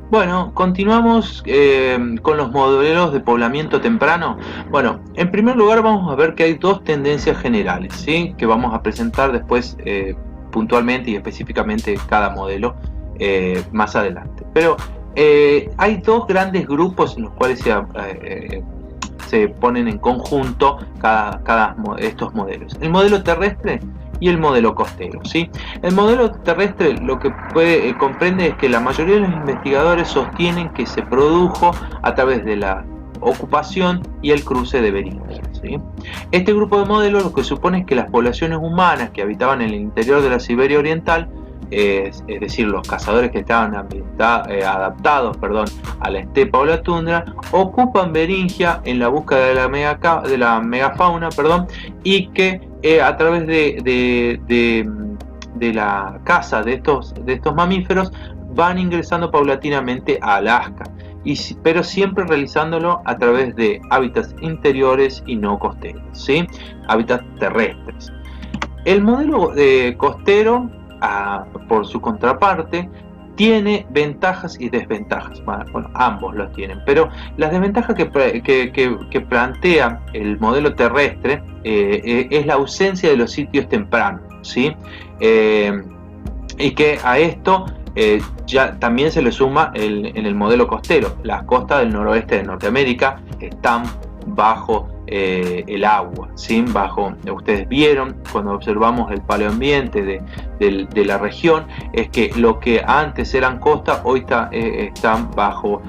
Bueno, continuamos con los modelos de poblamiento temprano. Bueno, en primer lugar vamos a ver que hay dos tendencias generales, ¿sí? Que vamos a presentar después puntualmente y específicamente cada modelo más adelante. Pero hay dos grandes grupos en los cuales se ponen en conjunto estos modelos. El modelo terrestre y el modelo costero, ¿sí? El modelo terrestre lo que comprende es que la mayoría de los investigadores sostienen que se produjo a través de la ocupación y el cruce de Beringia, ¿sí? Este grupo de modelos lo que supone es que las poblaciones humanas que habitaban en el interior de la Siberia Oriental, es decir, los cazadores que estaban adaptados a la estepa o la tundra, ocupan Beringia en la búsqueda de la megafauna, y que a través de la caza de estos mamíferos van ingresando paulatinamente a Alaska, pero siempre realizándolo a través de hábitats interiores y no costeros, ¿sí? Hábitats terrestres. El modelo costero, por su contraparte, tiene ventajas y desventajas. Bueno, ambos los tienen, pero las desventajas que plantea el modelo terrestre es la ausencia de los sitios tempranos, ¿sí? Eh, y que a esto ya también se le suma en el modelo costero. Las costas del noroeste de Norteamérica están bajo el agua, ¿sí? Ustedes vieron cuando observamos el paleoambiente de la región, es que lo que antes eran costas hoy están bajo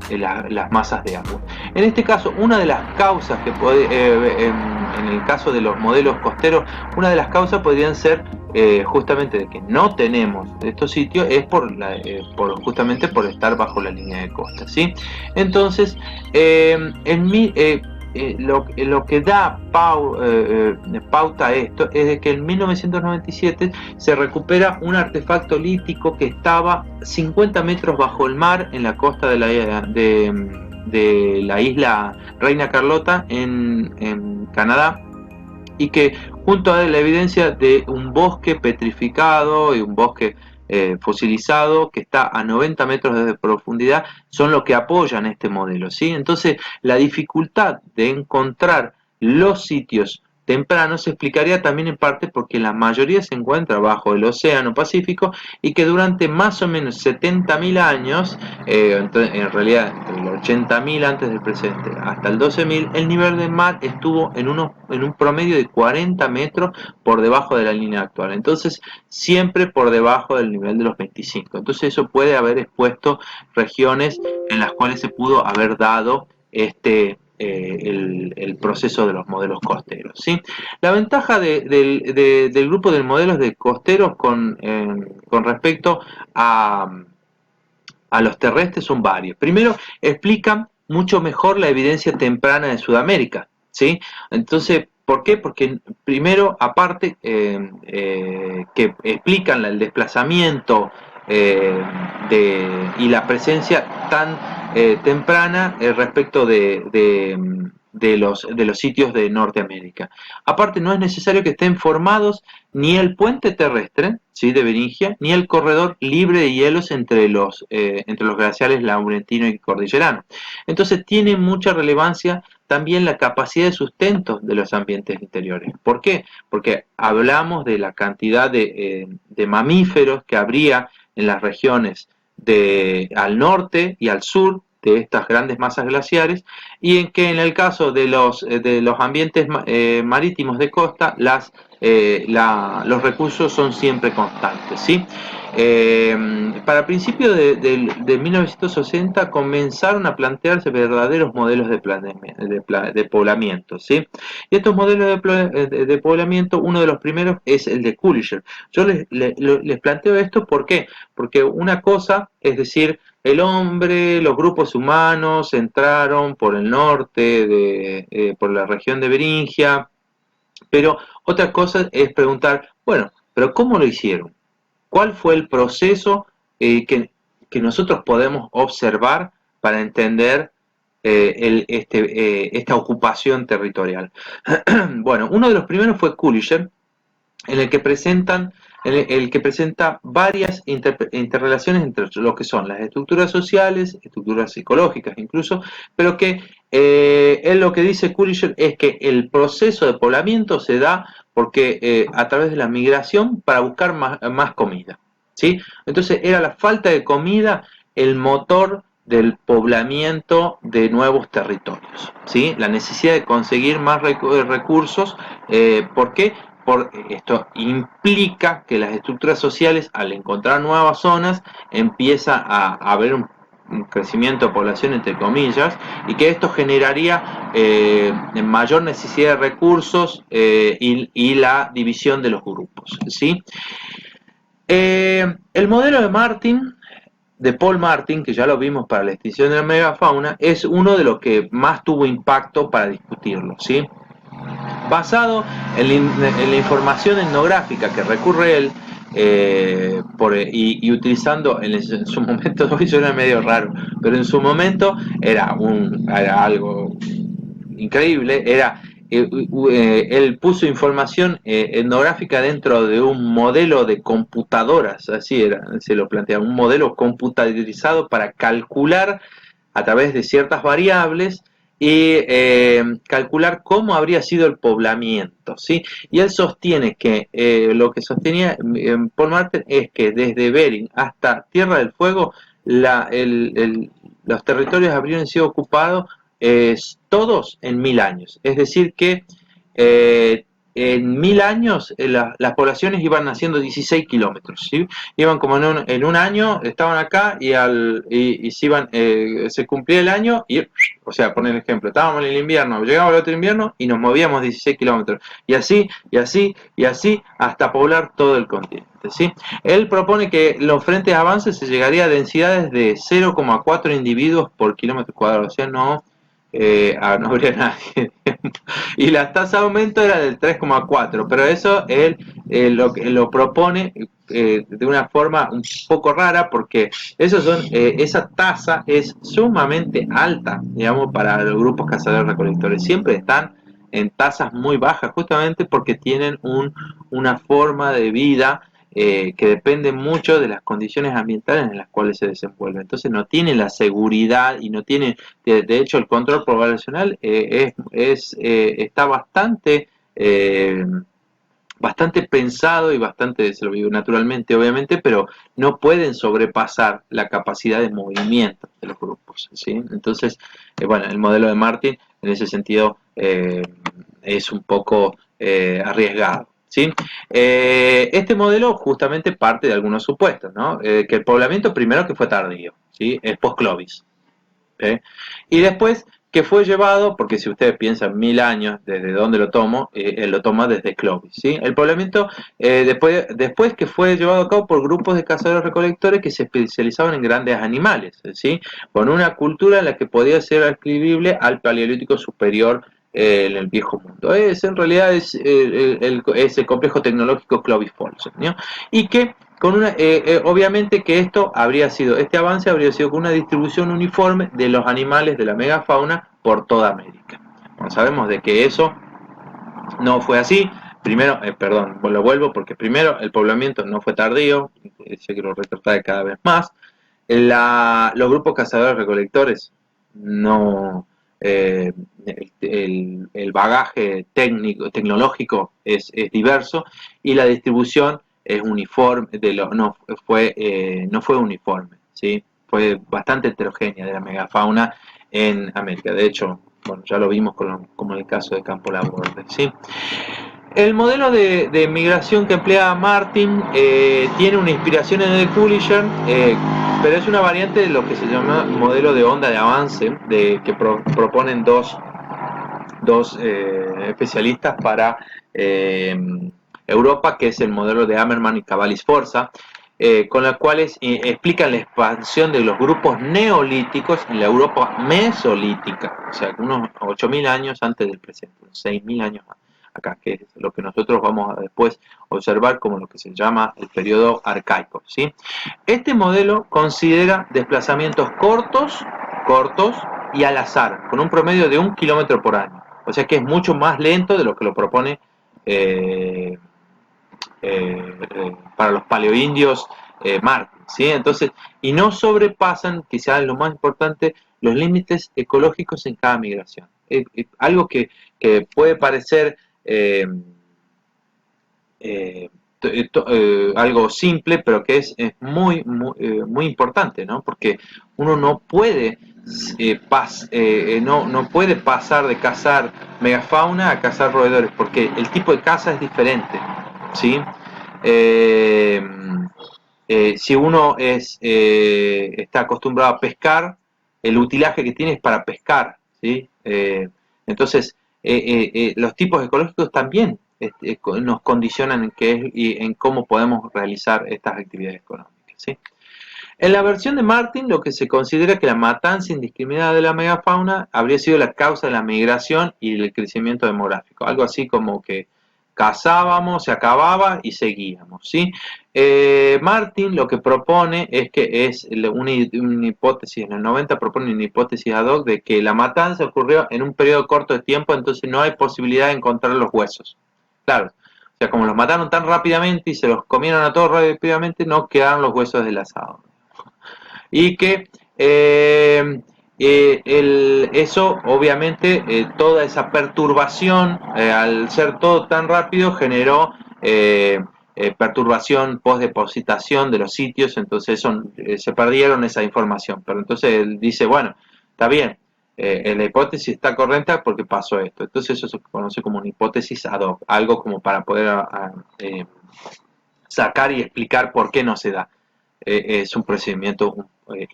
las masas de agua. En este caso, una de las causas que en el caso de los modelos costeros, una de las causas podrían ser justamente de que no tenemos estos sitios es justamente por estar bajo la línea de costa, ¿sí? Entonces, lo que da pauta a esto es de que en 1997 se recupera un artefacto lítico que estaba 50 metros bajo el mar en la costa de la isla Reina Carlota en Canadá, y que junto a la evidencia de un bosque petrificado y un bosque fosilizado que está a 90 metros de profundidad son lo que apoyan este modelo, ¿sí? Entonces la dificultad de encontrar los sitios tempranos se explicaría también en parte porque la mayoría se encuentra bajo el Océano Pacífico y que durante más o menos 70.000 años, en realidad entre el 80.000 antes del presente hasta el 12.000, el nivel del mar estuvo en un promedio de 40 metros por debajo de la línea actual. Entonces, siempre por debajo del nivel de los 25. Entonces, eso puede haber expuesto regiones en las cuales se pudo haber dado el proceso de los modelos costeros, ¿sí? La ventaja del grupo de modelos de costeros con respecto a los terrestres son varios. Primero, explican mucho mejor la evidencia temprana de Sudamérica, ¿sí? Entonces, ¿por qué? Porque primero, aparte, que explican el desplazamiento y la presencia tan temprana respecto de los sitios de Norteamérica. Aparte, no es necesario que estén formados ni el puente terrestre, ¿sí? De Beringia, ni el corredor libre de hielos entre los glaciares laurentino y cordillerano. Entonces, tiene mucha relevancia también la capacidad de sustento de los ambientes interiores. ¿Por qué? Porque hablamos de la cantidad de mamíferos que habría en las regiones al norte y al sur de estas grandes masas glaciares, y en que en el caso de los ambientes marítimos de costa, los recursos son siempre constantes, ¿sí? Para principios de 1960 comenzaron a plantearse verdaderos modelos de poblamiento, ¿sí? Y estos modelos de poblamiento, uno de los primeros es el de Coolidge. Yo les planteo esto, ¿por qué? Porque una cosa es decir, el hombre, los grupos humanos entraron por el norte, por la región de Beringia, pero otra cosa es preguntar, bueno, pero ¿cómo lo hicieron? ¿Cuál fue el proceso que nosotros podemos observar para entender esta ocupación territorial? Bueno, uno de los primeros fue Coolidge, en el que presentan el que presenta varias interrelaciones entre lo que son las estructuras sociales, estructuras psicológicas incluso, pero que él lo que dice Coolidge es que el proceso de poblamiento se da porque a través de la migración para buscar más comida, ¿sí? Entonces era la falta de comida el motor del poblamiento de nuevos territorios, ¿sí? La necesidad de conseguir más recursos, ¿por qué? Esto implica que las estructuras sociales, al encontrar nuevas zonas, empieza a haber un crecimiento de población, entre comillas, y que esto generaría mayor necesidad de recursos y la división de los grupos, ¿sí? El modelo de Martin, de Paul Martin, que ya lo vimos para la extinción de la megafauna, es uno de los que más tuvo impacto para discutirlo, ¿sí? Basado en la información etnográfica que recurre él, y utilizando en su momento, hoy suena medio raro, pero en su momento era algo increíble, él puso información etnográfica dentro de un modelo de computadoras, así era, se lo plantea, un modelo computarizado para calcular a través de ciertas variables y calcular cómo habría sido el poblamiento, ¿sí? Y él sostiene que lo que sostenía Paul Martin es que desde Bering hasta Tierra del Fuego los territorios habrían sido ocupados todos en 1000 años. Es decir que en 1000 años las poblaciones iban naciendo 16 kilómetros, ¿sí? Iban como en un año, estaban acá y se cumplía el año y, o sea, poner el ejemplo, estábamos en el invierno, llegaba el otro invierno y nos movíamos 16 kilómetros. Y así, y así, y así, hasta poblar todo el continente, ¿sí? Él propone que los frentes de avance se llegaría a densidades de 0,4 individuos por kilómetro cuadrado, o sea, no habría nadie. Y la tasa de aumento era del 3,4, pero eso él lo propone de una forma un poco rara porque esa tasa es sumamente alta, digamos, para los grupos cazadores-recolectores. Siempre están en tasas muy bajas justamente porque tienen una forma de vida que depende mucho de las condiciones ambientales en las cuales se desenvuelve. Entonces no tiene la seguridad y no tiene, de hecho el control poblacional está bastante pensado y bastante, se lo digo naturalmente obviamente, pero no pueden sobrepasar la capacidad de movimiento de los grupos, ¿sí? Entonces, bueno, el modelo de Martin en ese sentido es un poco arriesgado, ¿sí? Este modelo justamente parte de algunos supuestos, ¿no? Que el poblamiento primero que fue tardío, ¿sí? Es post-Clovis, ¿sí? Y después que fue llevado, porque si ustedes piensan 1000 años, ¿desde dónde lo tomo? Él lo toma desde Clovis, ¿sí? El poblamiento, después que fue llevado a cabo por grupos de cazadores-recolectores que se especializaban en grandes animales, ¿sí? Con una cultura en la que podía ser adscribible al paleolítico superior en el viejo mundo. En realidad es el complejo tecnológico Clovis-Folsom, ¿no? Y que obviamente que este avance habría sido con una distribución uniforme de los animales de la megafauna por toda América. Bueno, sabemos de que eso no fue así. Primero, perdón, lo vuelvo porque primero el poblamiento no fue tardío, se quiero retratar cada vez más. Los grupos cazadores-recolectores no, el bagaje tecnológico es diverso y la distribución es uniforme, no fue uniforme, ¿sí? Fue bastante heterogénea de la megafauna en América. De hecho, bueno, ya lo vimos como en el caso de Campo Laborde, ¿sí? El modelo de migración que emplea Martin tiene una inspiración en el Coolidge, pero es una variante de lo que se llama modelo de onda de avance, que proponen dos especialistas para Europa, que es el modelo de Hammerman y Cavalli Sforza, con los cuales explican la expansión de los grupos neolíticos en la Europa mesolítica, o sea, unos 8000 años antes del presente, unos 6000 años acá, que es lo que nosotros vamos a después observar como lo que se llama el periodo arcaico, ¿sí? Este modelo considera desplazamientos cortos y al azar, con un promedio de 1 kilómetro por año. O sea que es mucho más lento de lo que lo propone para los paleoindios Martin, ¿sí? Entonces, y no sobrepasan, quizás lo más importante, los límites ecológicos en cada migración. Algo que puede parecer eh, algo simple, pero que es muy importante, ¿no? Porque uno no puede no puede pasar de cazar megafauna a cazar roedores, porque el tipo de caza es diferente, ¿sí? Eh, si uno está acostumbrado a pescar, el utilaje que tiene es para pescar, ¿sí? Entonces, los tipos ecológicos también nos condicionan en cómo podemos realizar estas actividades económicas, ¿sí? En la versión de Martin, lo que se considera que la matanza indiscriminada de la megafauna habría sido la causa de la migración y el crecimiento demográfico. Algo así como que cazábamos, se acababa y seguíamos, ¿sí? Martin lo que propone es que es una hipótesis, en el 90 propone una hipótesis ad hoc de que la matanza ocurrió en un periodo corto de tiempo, entonces no hay posibilidad de encontrar los huesos. Claro, o sea, como los mataron tan rápidamente y se los comieron a todos rápidamente, no quedaron los huesos del asado. Y que eso, obviamente, toda esa perturbación, al ser todo tan rápido, generó perturbación post-depositación de los sitios, entonces se perdieron esa información. Pero entonces él dice, bueno, está bien, la hipótesis está correcta porque pasó esto. Entonces eso se conoce como una hipótesis ad hoc, algo como para poder sacar y explicar por qué no se da. Es un procedimiento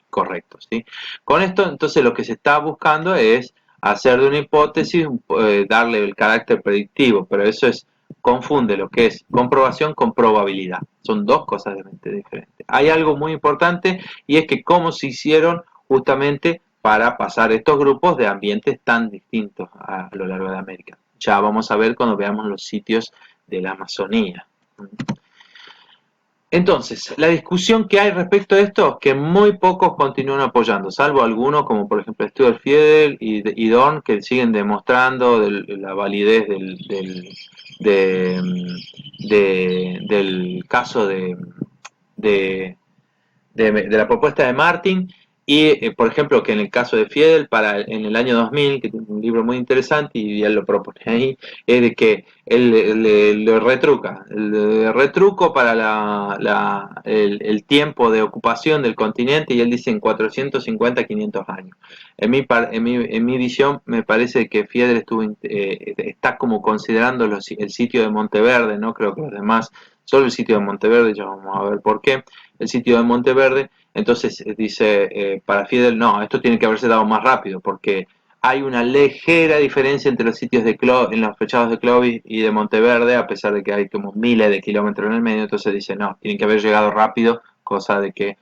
correcto, ¿sí? Con esto, entonces, lo que se está buscando es hacer de una hipótesis, darle el carácter predictivo, pero eso confunde lo que es comprobación con probabilidad. Son dos cosas diferentes. Hay algo muy importante y es que cómo se hicieron justamente para pasar estos grupos de ambientes tan distintos a lo largo de América. Ya vamos a ver cuando veamos los sitios de la Amazonía. Entonces, la discusión que hay respecto a esto, que muy pocos continúan apoyando, salvo algunos, como por ejemplo Stuart Fiedel y Dorn, que siguen demostrando la validez del caso de, de la propuesta de Martin, y por ejemplo que en el caso de Fiedel en el año 2000, que tiene un libro muy interesante y él lo propone ahí, es de que él lo retruca, el retruco para el tiempo de ocupación del continente, y él dice en 450, 500 años. En mi visión me parece que Fiedel está como considerando el sitio de Monteverde, no creo que los demás, solo el sitio de Monteverde, ya vamos a ver por qué, el sitio de Monteverde. Entonces dice, para Fiedel, no, esto tiene que haberse dado más rápido, porque hay una ligera diferencia entre los sitios en los fechados de Clovis y de Monteverde, a pesar de que hay como miles de kilómetros en el medio. Entonces dice, no, tienen que haber llegado rápido, cosa de que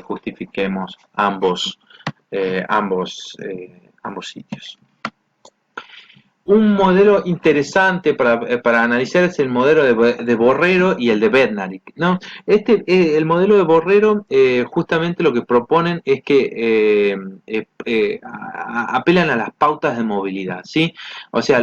justifiquemos ambos sitios. Un modelo interesante para analizar es el modelo de Borrero y el de Bednarik, ¿no? El modelo de Borrero justamente lo que proponen es que apelan a las pautas de movilidad, ¿sí? O sea,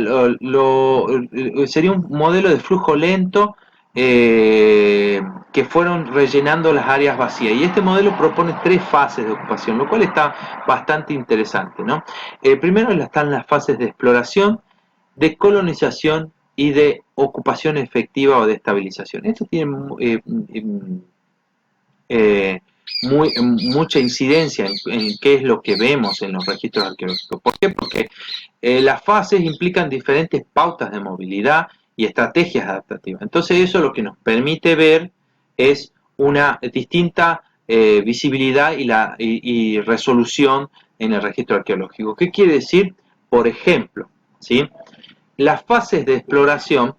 sería un modelo de flujo lento que fueron rellenando las áreas vacías. Y este modelo propone 3 fases de ocupación, lo cual está bastante interesante, ¿no? Primero están las fases de exploración, de colonización y de ocupación efectiva o de estabilización. Esto tiene mucha incidencia en qué es lo que vemos en los registros arqueológicos. ¿Por qué? Porque las fases implican diferentes pautas de movilidad y estrategias adaptativas. Entonces eso lo que nos permite ver es una distinta visibilidad y resolución en el registro arqueológico. ¿Qué quiere decir? Por ejemplo, ¿sí? Las fases de exploración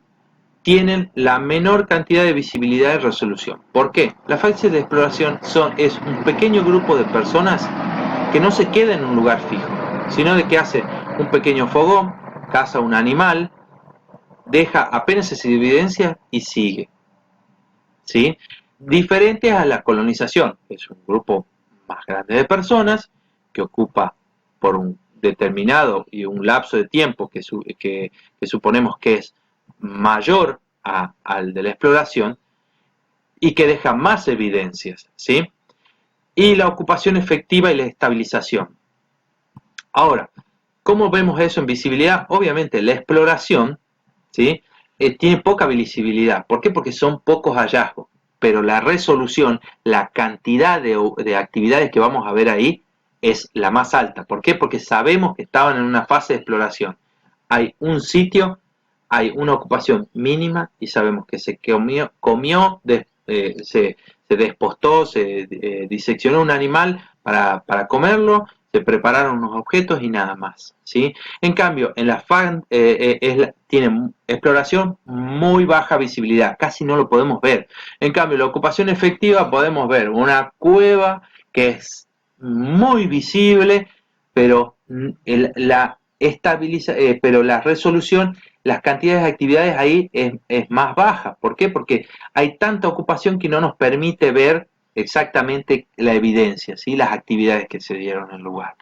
tienen la menor cantidad de visibilidad y resolución. ¿Por qué? Las fases de exploración es un pequeño grupo de personas que no se queda en un lugar fijo, sino de que hace un pequeño fogón, caza un animal, deja apenas esa evidencia y sigue, ¿sí? Diferente a la colonización, es un grupo más grande de personas que ocupa por un determinado y un lapso de tiempo que suponemos que es mayor al de la exploración, y que deja más evidencias, ¿sí? Y la ocupación efectiva y la estabilización. Ahora, ¿cómo vemos eso en visibilidad? Obviamente la exploración, ¿sí? Tiene poca visibilidad. ¿Por qué? Porque son pocos hallazgos. Pero la resolución, la cantidad de actividades que vamos a ver ahí es la más alta. ¿Por qué? Porque sabemos que estaban en una fase de exploración. Hay un sitio, hay una ocupación mínima y sabemos que se se despostó, se diseccionó un animal para comerlo, se prepararon unos objetos y nada más, ¿sí? En cambio, en la FAN tiene exploración muy baja visibilidad, casi no lo podemos ver. En cambio, la ocupación efectiva podemos ver una cueva que es muy visible, pero pero la resolución, las cantidades de actividades ahí es más baja. ¿Por qué? Porque hay tanta ocupación que no nos permite ver exactamente la evidencia, ¿sí? Las actividades que se dieron en el lugar.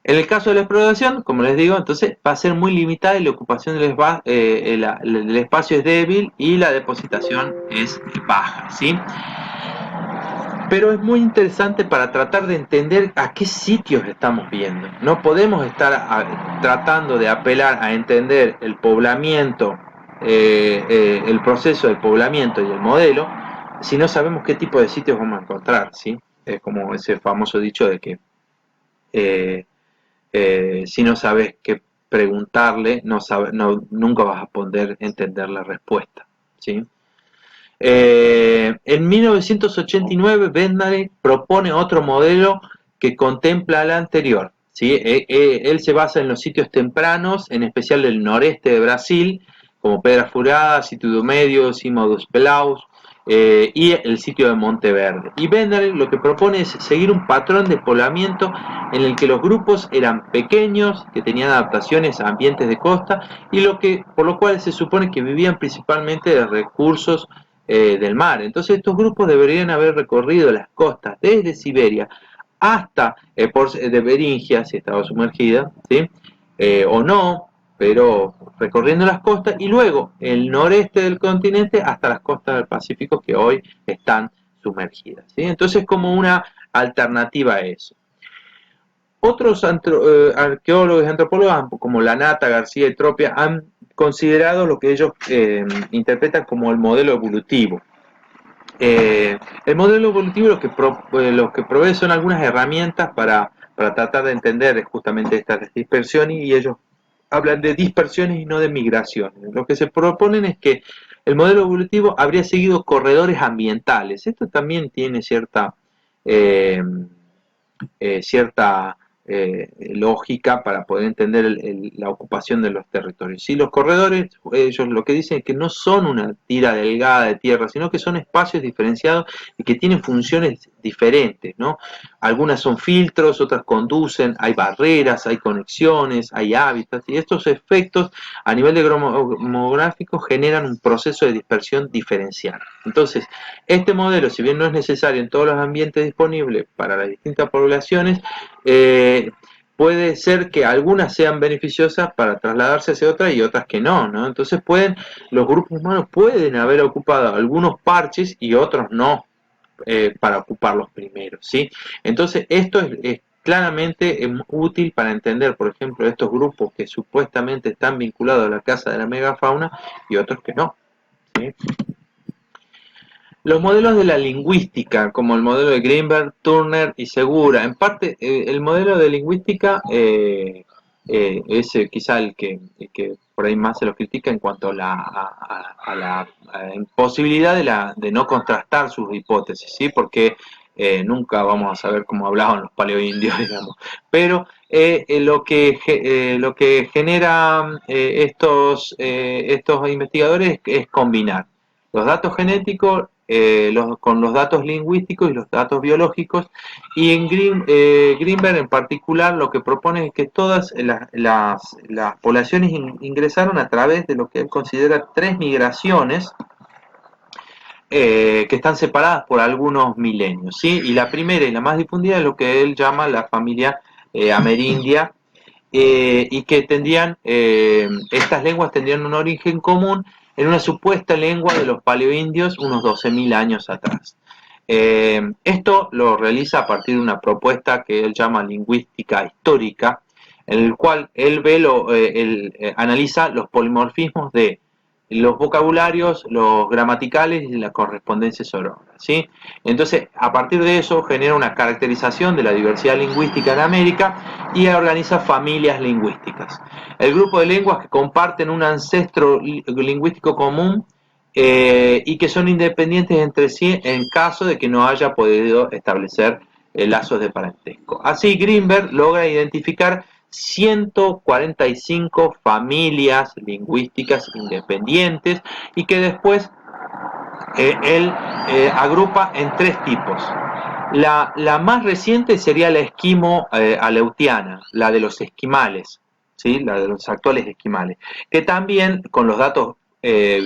En el caso de la exploración, como les digo, entonces va a ser muy limitada y la ocupación del espacio es débil y la depositación es baja, ¿sí? Pero es muy interesante para tratar de entender a qué sitios estamos viendo. No podemos estar tratando de apelar a entender el poblamiento, el proceso del poblamiento y el modelo, si no sabemos qué tipo de sitios vamos a encontrar, ¿sí? Es como ese famoso dicho de que eh, si no sabes qué preguntarle, nunca vas a poder entender la respuesta, ¿sí? En 1989, Bentley propone otro modelo que contempla al anterior, ¿sí? Él se basa en los sitios tempranos, en especial el noreste de Brasil, como Pedra Furada, Sitio do Medio, Cima dos Pelaus, y el sitio de Monteverde. Y Bentley lo que propone es seguir un patrón de poblamiento en el que los grupos eran pequeños, que tenían adaptaciones a ambientes de costa, y por lo cual se supone que vivían principalmente de recursos del mar. Entonces estos grupos deberían haber recorrido las costas desde Siberia hasta de Beringia, si estaba sumergida, ¿sí? O no, pero recorriendo las costas y luego el noreste del continente hasta las costas del Pacífico que hoy están sumergidas, ¿sí? Entonces como una alternativa a eso. Otros arqueólogos y antropólogos como Lanata, García y Tropia han considerado lo que ellos interpretan como el modelo evolutivo. El modelo evolutivo lo que provee son algunas herramientas para tratar de entender justamente esta dispersión y ellos hablan de dispersiones y no de migraciones. Lo que se proponen es que el modelo evolutivo habría seguido corredores ambientales. Esto también tiene eh, cierta lógica para poder entender la ocupación de los territorios. Si los corredores, ellos lo que dicen es que no son una tira delgada de tierra, sino que son espacios diferenciados y que tienen funciones diferentes, ¿no? Algunas son filtros, otras conducen, hay barreras, hay conexiones, hay hábitats, y estos efectos a nivel de demográfico generan un proceso de dispersión diferencial. Entonces, este modelo, si bien no es necesario en todos los ambientes disponibles para las distintas poblaciones, puede ser que algunas sean beneficiosas para trasladarse hacia otras y otras que no, ¿no? Entonces los grupos humanos pueden haber ocupado algunos parches y otros no, para ocupar los primeros, ¿sí? Entonces esto es claramente útil para entender, por ejemplo, estos grupos que supuestamente están vinculados a la casa de la megafauna y otros que no, ¿sí? Los modelos de la lingüística, como el modelo de Greenberg, Turner y Segura, en parte el modelo de lingüística es quizá el que por ahí más se lo critica en cuanto a la imposibilidad de no contrastar sus hipótesis, ¿sí? Porque nunca vamos a saber cómo hablaban los paleoindios, digamos. Pero lo que genera estos investigadores es combinar los datos genéticos con los datos lingüísticos y los datos biológicos, y en Greenberg en particular lo que propone es que todas las poblaciones ingresaron a través de lo que él considera tres migraciones que están separadas por algunos milenios, ¿sí? Y la primera y la más difundida es lo que él llama la familia amerindia, y que estas lenguas tendrían un origen común en una supuesta lengua de los paleoindios unos 12.000 años atrás. Esto lo realiza a partir de una propuesta que él llama lingüística histórica, en el cual él analiza los polimorfismos de los vocabularios, los gramaticales y la correspondencia sonora, ¿sí? Entonces, a partir de eso genera una caracterización de la diversidad lingüística en América y organiza familias lingüísticas. El grupo de lenguas que comparten un ancestro lingüístico común y que son independientes entre sí en caso de que no haya podido establecer lazos de parentesco. Así, Greenberg logra identificar 145 familias lingüísticas independientes y que después él agrupa en tres tipos. La más reciente sería la esquimo-aleutiana, la de los esquimales, ¿sí? La de los actuales esquimales, que también con los datos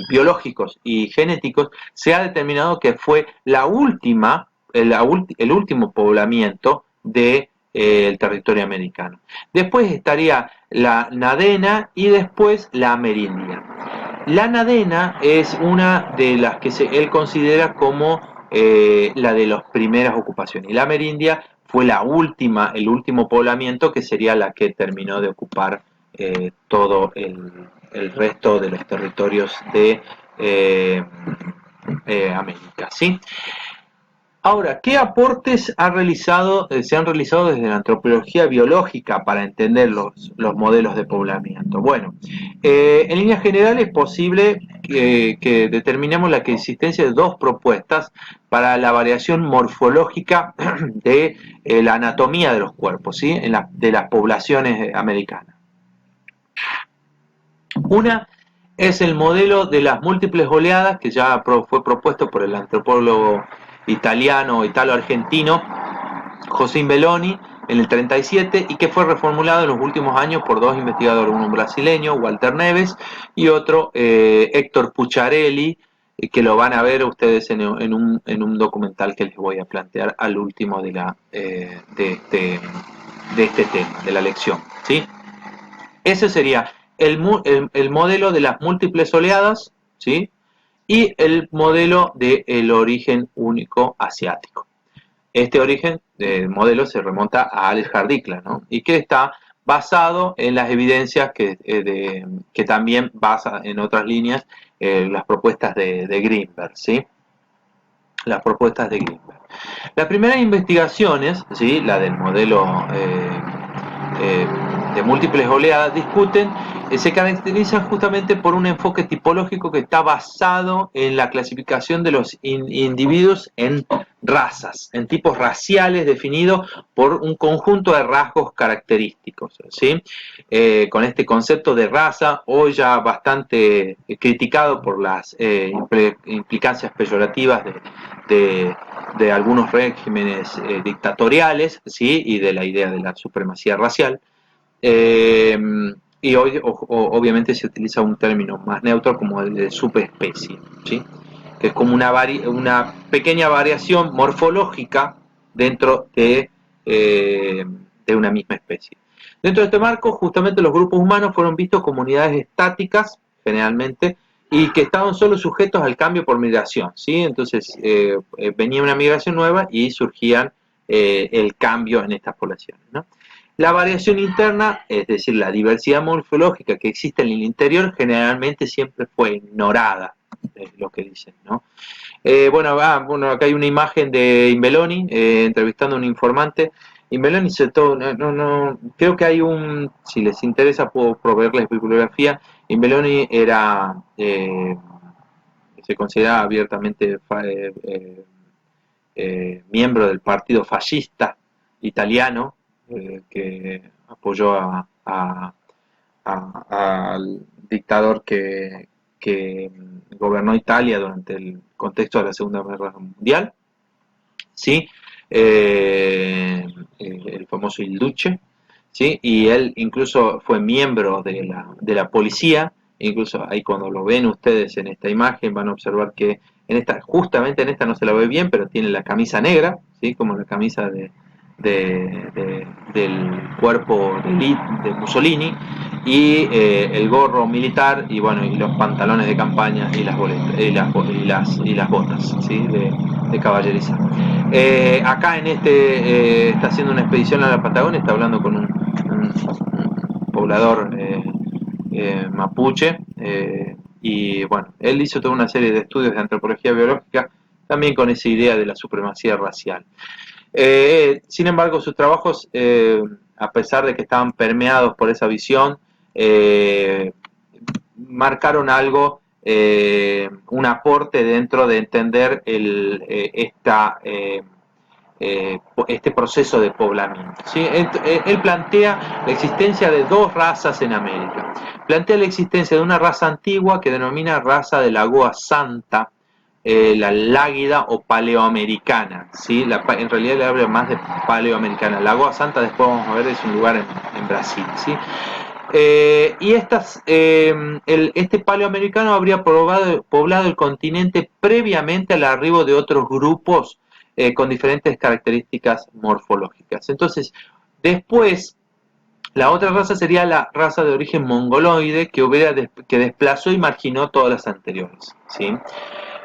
biológicos y genéticos se ha determinado que fue la última, el último poblamiento de el territorio americano. Después estaría la nadena y después la amerindia. La nadena es una de las que él considera como la de las primeras ocupaciones. Y la amerindia fue la última, el último poblamiento que sería la que terminó de ocupar todo el resto de los territorios de América, ¿sí? Ahora, ¿qué aportes se han realizado desde la antropología biológica para entender los modelos de poblamiento? Bueno, en líneas generales es posible que determinemos la existencia de dos propuestas para la variación morfológica de la anatomía de los cuerpos, ¿sí? De las poblaciones americanas. Una es el modelo de las múltiples oleadas, que ya fue propuesto por el antropólogo italo-argentino José Imbeloni en el 37 y que fue reformulado en los últimos años por dos investigadores, uno brasileño, Walter Neves, y otro Héctor Pucciarelli, que lo van a ver ustedes en un documental que les voy a plantear al último de este tema, de la lección, ¿sí? Ese sería el modelo de las múltiples oleadas, ¿sí? Y el modelo del origen único asiático. Este modelo se remonta a Alex Hardikla, ¿no? Y que está basado en las evidencias que también basa en otras líneas las propuestas de Greenberg, ¿sí? Las propuestas de Greenberg. Las primeras investigaciones, ¿sí? La del modelo de múltiples oleadas, se caracterizan justamente por un enfoque tipológico que está basado en la clasificación de los individuos en razas, en tipos raciales definidos por un conjunto de rasgos característicos, ¿sí? Con este concepto de raza, hoy ya bastante criticado por las implicancias peyorativas de algunos regímenes dictatoriales, ¿sí? Y de la idea de la supremacía racial. Y hoy obviamente se utiliza un término más neutro como el de subespecie, ¿sí? Que es como una pequeña variación morfológica dentro de una misma especie. Dentro de este marco, justamente los grupos humanos fueron vistos como unidades estáticas, generalmente, y que estaban solo sujetos al cambio por migración, ¿sí? Entonces venía una migración nueva y surgían el cambio en estas poblaciones, ¿no? La variación interna, es decir, la diversidad morfológica que existe en el interior, generalmente siempre fue ignorada, es lo que dicen, ¿no? Bueno, acá hay una imagen de Imbeloni entrevistando a un informante. Imbeloni creo que hay si les interesa puedo proveerles bibliografía. Imbeloni se considera abiertamente miembro del partido fascista italiano, que apoyó al dictador que gobernó Italia durante el contexto de la Segunda Guerra Mundial, ¿sí? El famoso Il Duce, ¿sí? Y él incluso fue miembro de la policía. Incluso ahí cuando lo ven ustedes en esta imagen van a observar que justamente en esta no se la ve bien, pero tiene la camisa negra, ¿sí? Como la camisa del cuerpo de Mussolini, y el gorro militar, y bueno, y los pantalones de campaña y las boletas y las botas, ¿sí? de caballeriza. Acá en está haciendo una expedición a la Patagonia, está hablando con un poblador mapuche, y bueno, él hizo toda una serie de estudios de antropología biológica, también con esa idea de la supremacía racial. Sin embargo, sus trabajos, a pesar de que estaban permeados por esa visión, eh, marcaron algo, un aporte dentro de entender este proceso de poblamiento, ¿sí? Él plantea la existencia de dos razas en América. Plantea la existencia de una raza antigua que denomina raza de Lagoa Santa, la láguida o paleoamericana, ¿sí? En realidad le habla más de paleoamericana. Lagoa Santa, después vamos a ver, es un lugar en Brasil, ¿sí? Este paleoamericano habría poblado el continente previamente al arribo de otros grupos con diferentes características morfológicas. Entonces, después, la otra raza sería la raza de origen mongoloide que desplazó y marginó todas las anteriores, ¿sí?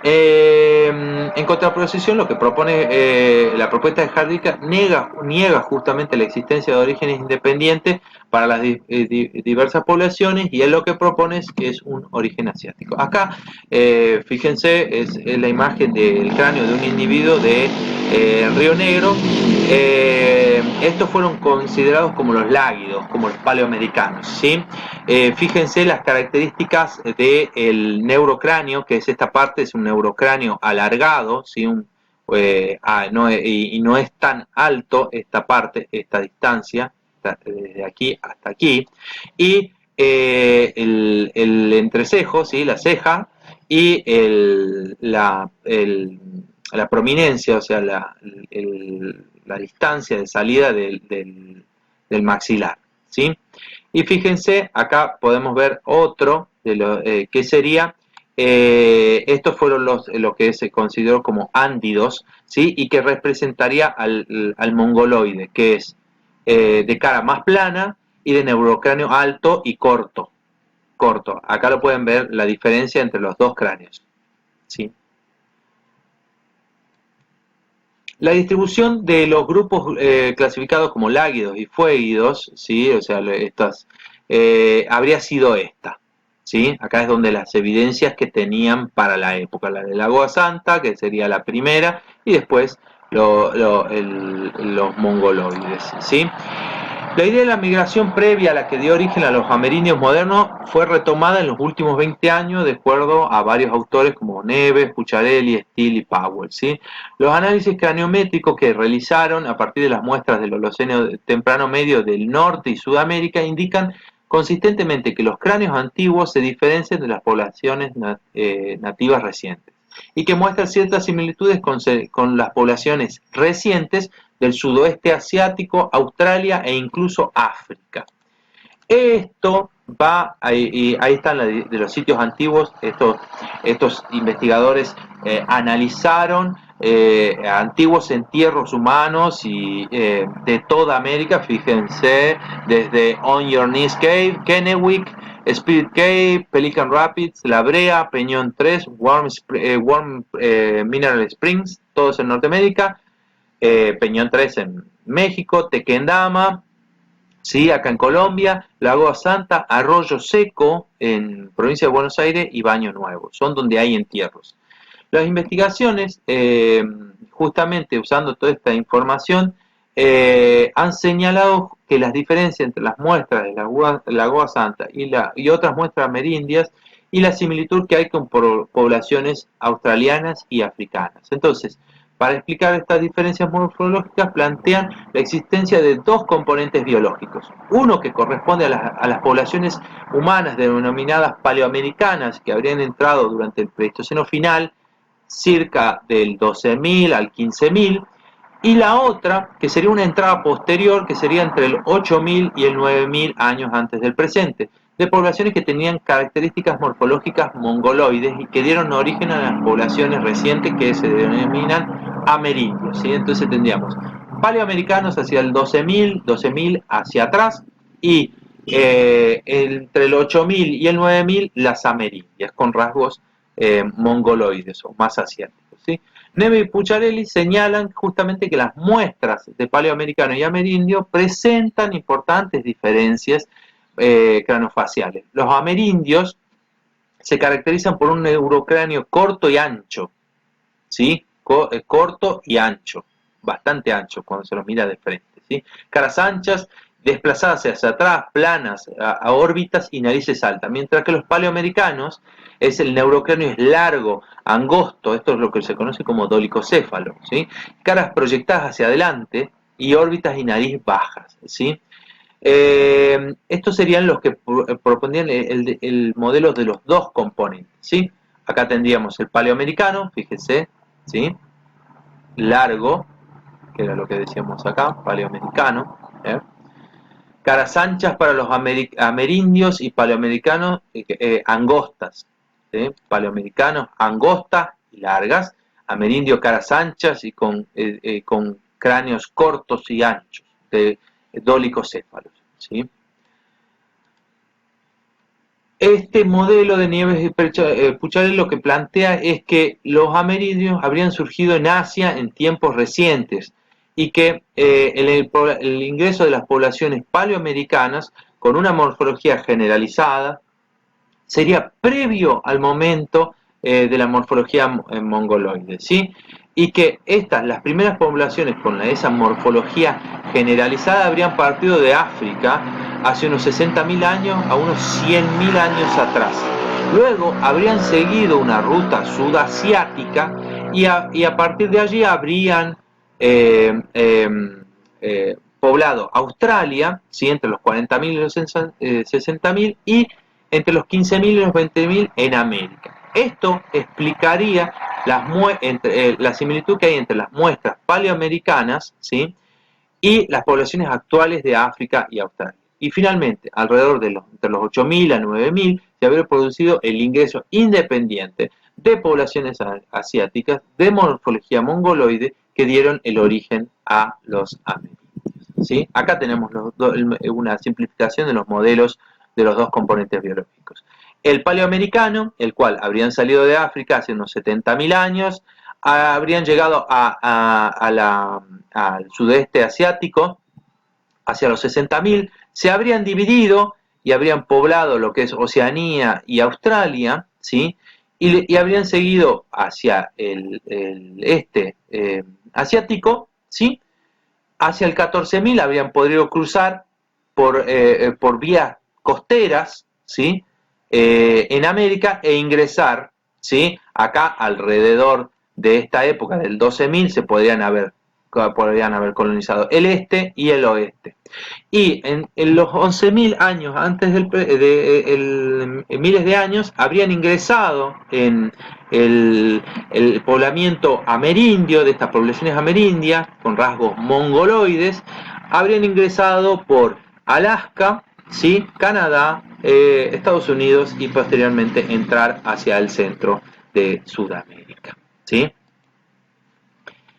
En contraposición, lo que propone la propuesta de Hardicka niega justamente la existencia de orígenes independientes para las diversas poblaciones, y él lo que propone es un origen asiático. Acá, fíjense, es la imagen del cráneo de un individuo de Río Negro. Estos fueron considerados como los láguidos, como los paleoamericanos, ¿sí? Fíjense las características del neurocráneo, que es esta parte, es un neurocráneo alargado, ¿sí? Y no es tan alto esta parte, esta distancia, desde aquí hasta aquí, y el entrecejo, ¿sí? La ceja, y la prominencia, o sea, la distancia de salida del maxilar, ¿sí? Y fíjense, acá podemos ver otro que sería, estos fueron lo que se consideró como ándidos, ¿sí? Y que representaría al mongoloide, que es de cara más plana y de neurocráneo alto y corto. Acá lo pueden ver la diferencia entre los dos cráneos, ¿sí? La distribución de los grupos clasificados como láguidos y fuéguidos, ¿sí? O sea, habría sido esta, ¿sí? Acá es donde las evidencias que tenían para la época, la de Lagoa Santa, que sería la primera, y después los mongoloides, ¿sí? La idea de la migración previa a la que dio origen a los amerindios modernos fue retomada en los últimos 20 años de acuerdo a varios autores como Neves, Pucciarelli, Steele y Powell, ¿sí? Los análisis craniométricos que realizaron a partir de las muestras del Holoceno temprano medio del norte y Sudamérica indican consistentemente que los cráneos antiguos se diferencian de las poblaciones nativas recientes, y que muestran ciertas similitudes con las poblaciones recientes del sudoeste asiático, Australia e incluso África. Esto va, ahí están de los sitios antiguos, estos investigadores analizaron antiguos entierros humanos de toda América, fíjense, desde On Your Knees Cave, Kennewick, Spirit Cave, Pelican Rapids, La Brea, Peñón 3, Warm Mineral Springs, todos en Norteamérica, Peñón 3 en México, Tequendama, ¿sí? Acá en Colombia, Lagoa Santa, Arroyo Seco en provincia de Buenos Aires y Baño Nuevo, son donde hay entierros. Las investigaciones, justamente usando toda esta información, han señalado que las diferencias entre las muestras de Lagoa Santa y otras muestras amerindias, y la similitud que hay con poblaciones australianas y africanas. Entonces, para explicar estas diferencias morfológicas, plantean la existencia de dos componentes biológicos. Uno que corresponde a las poblaciones humanas denominadas paleoamericanas, que habrían entrado durante el Pleistoceno final, cerca del 12.000 al 15.000, y la otra, que sería una entrada posterior, que sería entre el 8.000 y el 9.000 años antes del presente, de poblaciones que tenían características morfológicas mongoloides y que dieron origen a las poblaciones recientes que se denominan amerindios, ¿sí? Entonces tendríamos paleoamericanos hacia el 12.000 hacia atrás, y entre el 8.000 y el 9.000 las amerindias, con rasgos mongoloides o más asiáticos, ¿sí? Neve y Pucciarelli señalan justamente que las muestras de paleoamericano y amerindio presentan importantes diferencias cranofaciales. Los amerindios se caracterizan por un neurocráneo corto y ancho, ¿sí? Corto y ancho, bastante ancho cuando se los mira de frente, ¿sí? Caras anchas, desplazadas hacia atrás, planas, a órbitas y narices altas, mientras que los paleoamericanos el neurocráneo es largo, angosto, esto es lo que se conoce como dolicocéfalo, ¿sí? Caras proyectadas hacia adelante y órbitas y nariz bajas, ¿sí? Estos serían los que proponían el modelo de los dos componentes, ¿sí? Acá tendríamos el paleoamericano, fíjense, ¿sí? Largo, que era lo que decíamos acá, paleoamericano, ¿eh? Caras anchas para los amerindios y paleoamericanos angostas, ¿sí? Paleoamericanos angostas y largas, amerindios caras anchas y con cráneos cortos y anchos, dolicocéfalos, ¿sí? Este modelo de Nieves y Pucciarelli lo que plantea es que los amerindios habrían surgido en Asia en tiempos recientes y que el ingreso de las poblaciones paleoamericanas con una morfología generalizada sería previo al momento de la morfología mongoloide, ¿sí? Y que las primeras poblaciones con esa morfología generalizada habrían partido de África hace unos 60.000 años a unos 100.000 años atrás. Luego habrían seguido una ruta sudasiática y a partir de allí habrían poblado Australia, ¿sí? Entre los 40.000 y los 60.000, y entre los 15.000 y los 20.000 en América. Esto explicaría la similitud que hay entre las muestras paleoamericanas, ¿sí? Y las poblaciones actuales de África y Australia. Y finalmente, alrededor de entre los 8.000 a 9.000 se habría producido el ingreso independiente de poblaciones asiáticas de morfología mongoloide que dieron el origen a los amerindios, ¿sí? Acá tenemos una simplificación de los modelos de los dos componentes biológicos. El paleoamericano, el cual habrían salido de África hace unos 70.000 años, habrían llegado al sudeste asiático hacia los 60.000, se habrían dividido y habrían poblado lo que es Oceanía y Australia, ¿sí? Y habrían seguido hacia el este asiático, ¿sí? Hacia el 14.000 habrían podido cruzar por vías costeras, ¿sí? En América e ingresar, ¿sí? Acá alrededor de esta época del 12.000 podrían haber colonizado el este y el oeste. Y en los 11.000 años antes miles de años, habrían ingresado en el poblamiento amerindio, de estas poblaciones amerindias, con rasgos mongoloides, habrían ingresado por Alaska, ¿sí? Canadá, Estados Unidos, y posteriormente entrar hacia el centro de Sudamérica, ¿sí?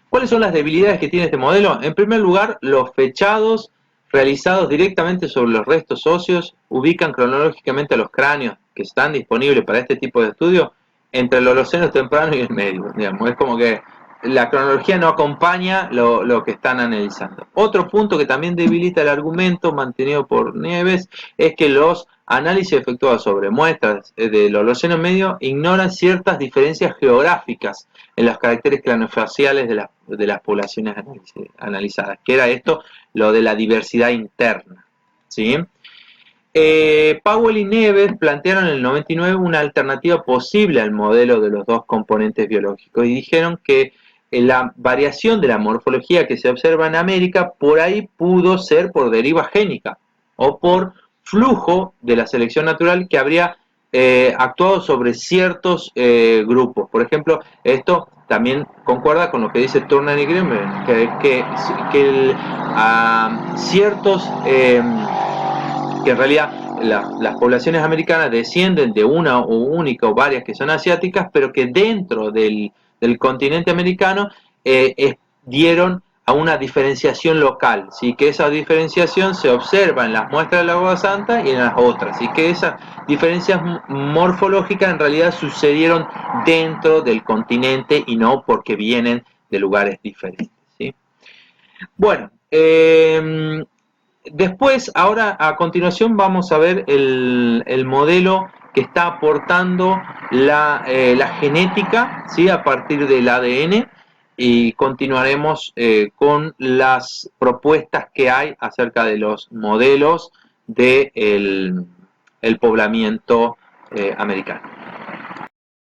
¿Cuáles son las debilidades que tiene este modelo? En primer lugar, los fechados realizados directamente sobre los restos óseos ubican cronológicamente a los cráneos que están disponibles para este tipo de estudio entre el Holoceno temprano y el medio. Digamos. Es como que la cronología no acompaña lo que están analizando. Otro punto que también debilita el argumento mantenido por Nieves es que los análisis efectuados sobre muestras del Holoceno medio ignoran ciertas diferencias geográficas en los caracteres craneofaciales de las poblaciones analizadas, que era esto, lo de la diversidad interna, ¿sí? Powell y Nieves plantearon en el 99 una alternativa posible al modelo de los dos componentes biológicos y dijeron que la variación de la morfología que se observa en América por ahí pudo ser por deriva génica o por flujo de la selección natural que habría actuado sobre ciertos grupos. Por ejemplo, esto también concuerda con lo que dice Turner y Greenberg, que ciertos que en realidad las poblaciones americanas descienden de una o única o varias que son asiáticas, pero que dentro del continente americano dieron a una diferenciación local, ¿sí? Que esa diferenciación se observa en las muestras del agua santa y en las otras, y que esas diferencias morfológicas en realidad sucedieron dentro del continente y no porque vienen de lugares diferentes, ¿sí? Bueno, después, ahora a continuación vamos a ver el modelo que está aportando la genética, ¿sí? A partir del ADN, y continuaremos con las propuestas que hay acerca de los modelos del el poblamiento americano.